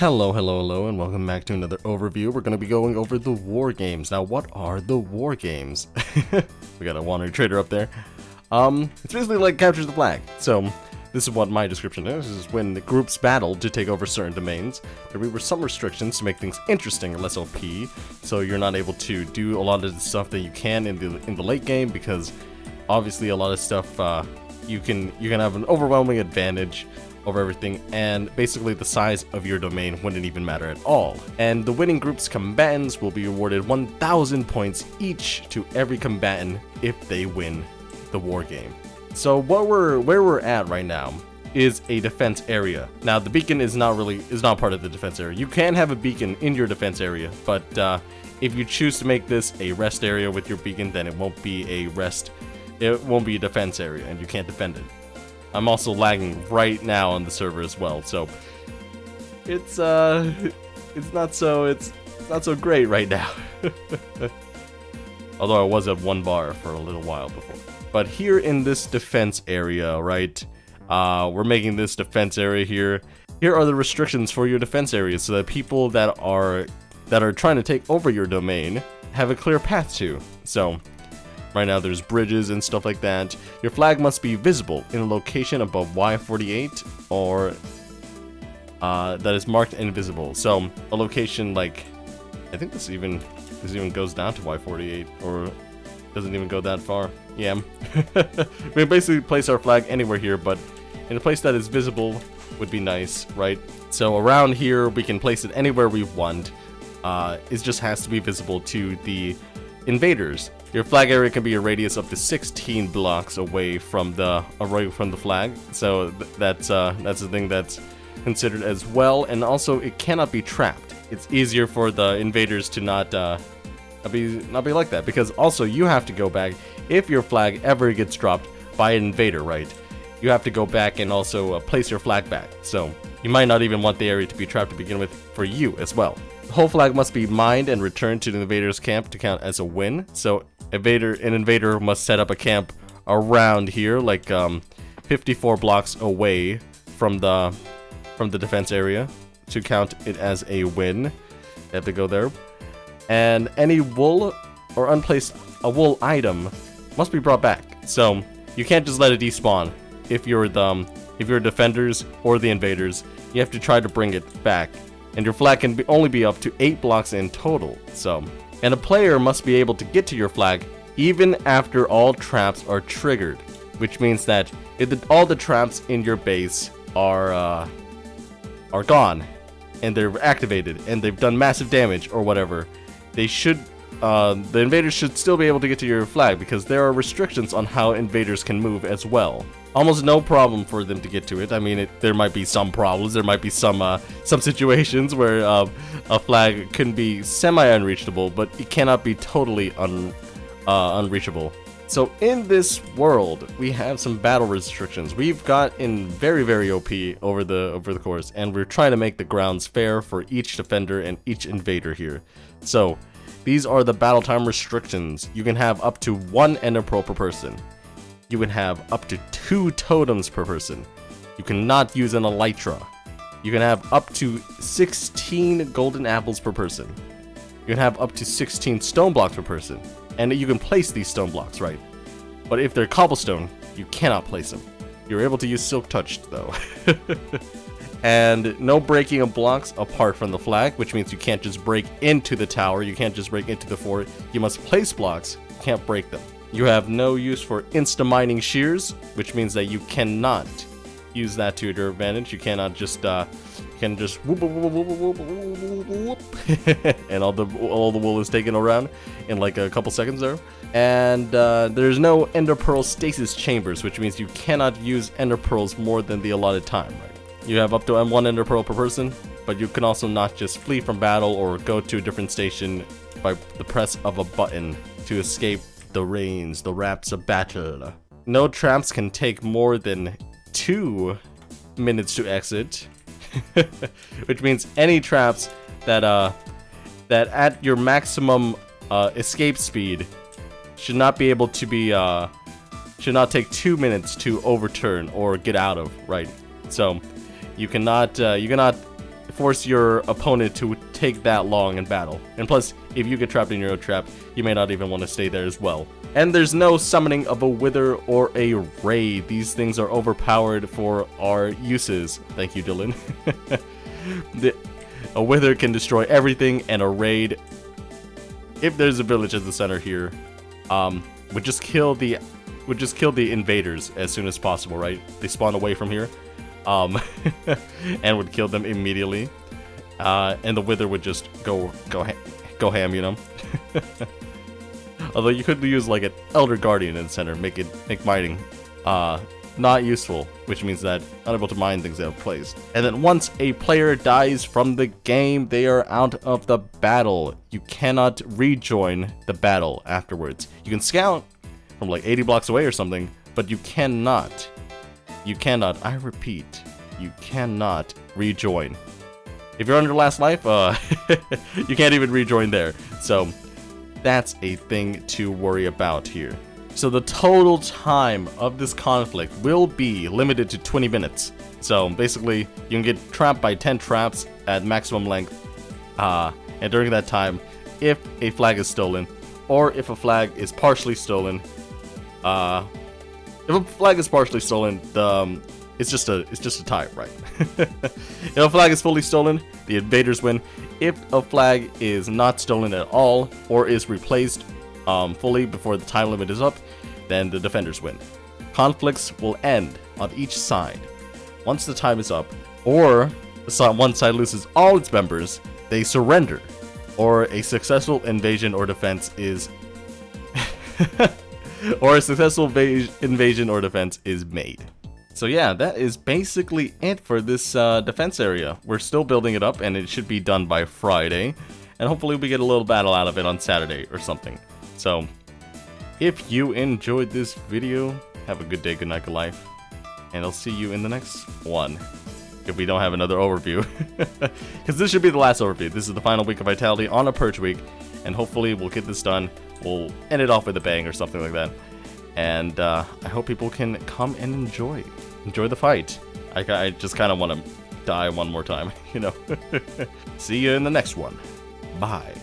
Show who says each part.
Speaker 1: Hello, and welcome back to another overview. We're going to be going over the war games. Now, what are the war games? We got a wandering trader up there. It's basically like capture the flag. So, this is what my description is. This is when the groups battled to take over certain domains. There were some restrictions to make things interesting or less OP, so you're not able to do a lot of the stuff that you can in the late game, because obviously a lot of stuff you can have an overwhelming advantage over everything, and basically the size of your domain wouldn't even matter at all. And the winning group's combatants will be awarded 1,000 points each to every combatant if they win the war game. So where we're at right now is a defense area. Now the beacon is not part of the defense area. You can have a beacon in your defense area, but if you choose to make this a rest area with your beacon, then it won't be a defense area, and you can't defend it. I'm also lagging right now on the server as well, so it's not so great right now. Although I was at 1 bar for a little while before. But here in this defense area, right? We're making this defense area here. Here are the restrictions for your defense area, so that people that are trying to take over your domain have a clear path to. So right now there's bridges and stuff like that. Your flag must be visible in a location above Y48 or that is marked invisible. So a location like, I think this even goes down to Y48, or doesn't even go that far. Yeah. We basically place our flag anywhere here, but in a place that is visible would be nice, right? So around here we can place it anywhere we want. It just has to be visible to the invaders. Your flag area can be a radius up to 16 blocks away from the flag, so that's the thing that's considered as well. And also, it cannot be trapped. It's easier for the invaders to not be like that, because also you have to go back if your flag ever gets dropped by an invader, right? You have to go back and also place your flag back. So you might not even want the area to be trapped to begin with for you as well. The whole flag must be mined and returned to the invader's camp to count as a win. So an invader must set up a camp around here, like 54 blocks away from the defense area, to count it as a win. They have to go there. And any wool or unplaced wool item must be brought back. So you can't just let it despawn. If you're defenders or the invaders, you have to try to bring it back. And your flag can only be up to 8 blocks in total. So, and a player must be able to get to your flag even after all traps are triggered, which means that if all the traps in your base are gone and they're activated and they've done massive damage or whatever, the invaders should still be able to get to your flag, because there are restrictions on how invaders can move as well. Almost no problem for them to get to it. I mean, there might be some problems. There might be some situations where a flag can be semi-unreachable, but it cannot be totally unreachable. So in this world, we have some battle restrictions. We've got in very OP over the course, and we're trying to make the grounds fair for each defender and each invader here. So these are the battle time restrictions. You can have up to 1 ender pearl per person. You can have up to 2 totems per person. You cannot use an elytra. You can have up to 16 golden apples per person. You can have up to 16 stone blocks per person. And you can place these stone blocks, right? But if they're cobblestone, you cannot place them. You're able to use silk touched though. And no breaking of blocks apart from the flag, which means you can't just break into the tower. You can't just break into the fort. You must place blocks. You can't break them. You have no use for insta-mining shears, which means that you cannot use that to your advantage. You cannot just whoop, and all the wool is taken around in like a couple seconds there. And there's no ender pearl stasis chambers, which means you cannot use ender pearls more than the allotted time, right? You have up to 1 ender pearl per person, but you can also not just flee from battle or go to a different station by the press of a button to escape the rains, the wraps of battle. No traps can take more than 2 minutes to exit, which means any traps that at your maximum escape speed should not be able to be should not take 2 minutes to overturn or get out of, right? So you cannot force your opponent to take that long in battle. And plus, if you get trapped in your own trap, you may not even want to stay there as well. And there's no summoning of a wither or a raid. These things are overpowered for our uses. Thank you, Dylan. A wither can destroy everything, and a raid, if there's a village at the center here, would just kill the invaders as soon as possible, right? They spawn away from here, and would kill them immediately. And the wither would just go ham, you know. Although you could use like an elder guardian in the center, make mining not useful, which means that unable to mine things that are placed. And then once a player dies from the game, they are out of the battle. You cannot rejoin the battle afterwards. You can scout from like 80 blocks away or something, but you cannot, I repeat, you cannot rejoin. If you're on your last life, you can't even rejoin there. So that's a thing to worry about here. So the total time of this conflict will be limited to 20 minutes. So basically, you can get trapped by 10 traps at maximum length. And during that time, if a flag is stolen, or if a flag is partially stolen, if a flag is partially stolen, it's just a tie, right? If a flag is fully stolen, the invaders win. If a flag is not stolen at all, or is replaced fully before the time limit is up, then the defenders win. Conflicts will end on each side once the time is up, or one side loses all its members, they surrender, or a successful invasion or defense is made. So yeah, that is basically it for this defense area. We're still building it up, and it should be done by Friday, and hopefully we get a little battle out of it on Saturday or something. So, if you enjoyed this video, have a good day, good night, good life, and I'll see you in the next one, if we don't have another overview. Because this should be the last overview. This is the final week of Vitality on a Purge week, and hopefully we'll get this done. We'll end it off with a bang or something like that. And I hope people can come and enjoy the fight. I just kind of want to die one more time, you know. See you in the next one. Bye.